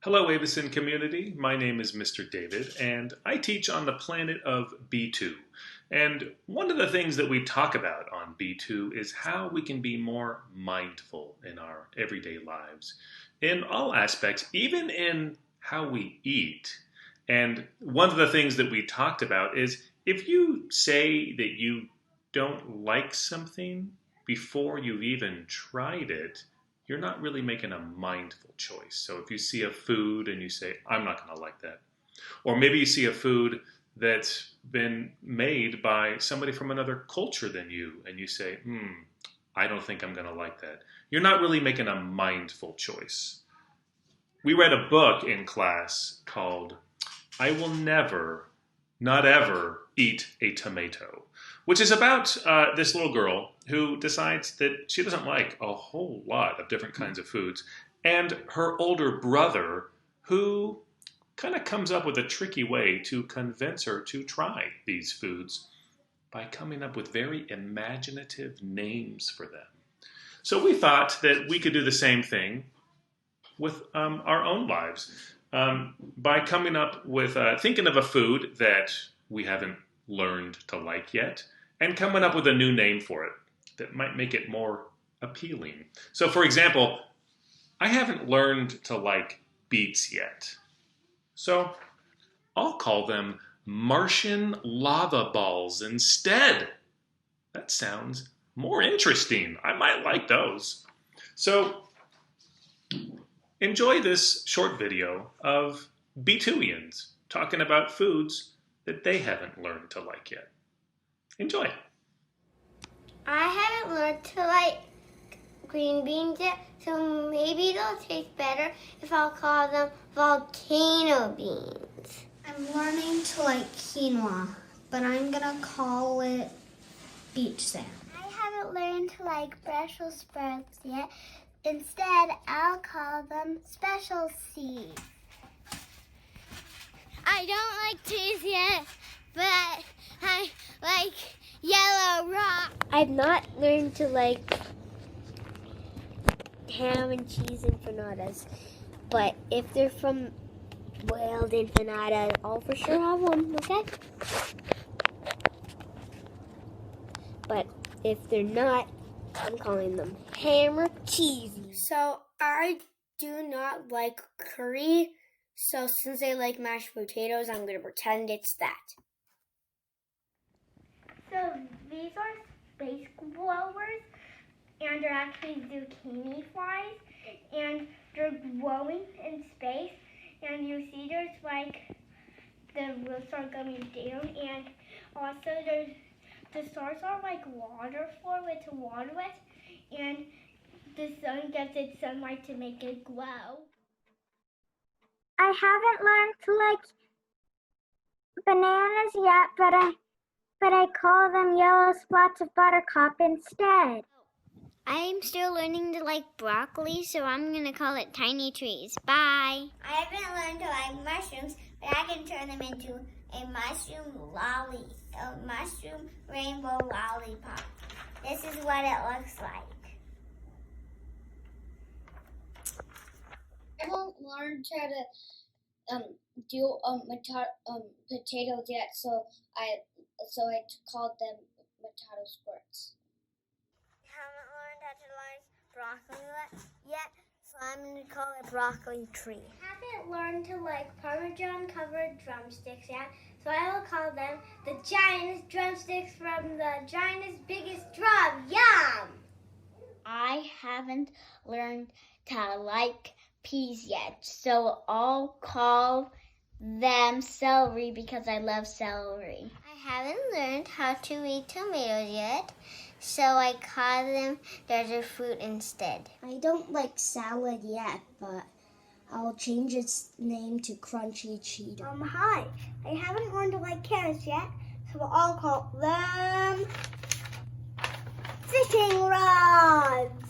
Hello, Aveson community. My name is Mr. David, and I teach on the planet of B2. And one of the things that we talk about on B2 is how we can be more mindful in our everyday lives, in all aspects, even in how we eat. And one of the things that we talked about is if you say that you don't like something before you've even tried it, you're not really making a mindful choice. So if you see a food and you say, I'm not going to like that, or maybe you see a food that's been made by somebody from another culture than you, and you say, I don't think I'm going to like that. You're not really making a mindful choice. We read a book in class called I Will Never, Not Ever Eat a Tomato, which is about this little girl who decides that she doesn't like a whole lot of different kinds of foods, and her older brother who kind of comes up with a tricky way to convince her to try these foods by coming up with very imaginative names for them. So we thought that we could do the same thing with our own lives by coming up with thinking of a food that we haven't learned to like yet, and coming up with a new name for it that might make it more appealing. So for example, I haven't learned to like beets yet. So I'll call them Martian lava balls instead. That sounds more interesting. I might like those. So enjoy this short video of B2ians talking about foods that they haven't learned to like yet. Enjoy. I haven't learned to like green beans yet, so maybe they'll taste better if I'll call them volcano beans. I'm learning to like quinoa, but I'm gonna call it beach sand. I haven't learned to like Brussels sprouts yet. Instead, I'll call them special seeds. I don't like cheese yet, but I like yellow rock. I've not learned to like ham and cheese empanadas, but if they're from Wild Empanada, I'll for sure have one, okay? But if they're not, I'm calling them ham or cheesy. So I do not like curry. So since I like mashed potatoes, I'm going to pretend it's that. So these are space blowers, and they're actually zucchini flies, and they're glowing in space. And you see there's like the roofs are going down, and also the stars are like water floor with water with, and the sun gets its sunlight to make it glow. I haven't learned to like bananas yet, but I call them yellow spots of buttercup instead. I'm still learning to like broccoli, so I'm gonna call it tiny trees. Bye. I haven't learned to like mushrooms, but I can turn them into a mushroom rainbow lollipop. This is what it looks like. I haven't learned how to do potatoes yet, so I called them potato squirts. Haven't learned how to like broccoli yet, so I'm going to call it broccoli tree. Haven't learned to like Parmesan covered drumsticks yet, so I will call them the giantest drumsticks from the giantest biggest drum. Yum! I haven't learned to like peas yet, so I'll call them celery because I love celery. I haven't learned how to eat tomatoes yet, so I call them desert fruit instead. I don't like salad yet, but I'll change its name to Crunchy Cheeto. Hi. I haven't learned to like carrots yet, so I'll call them fishing rods.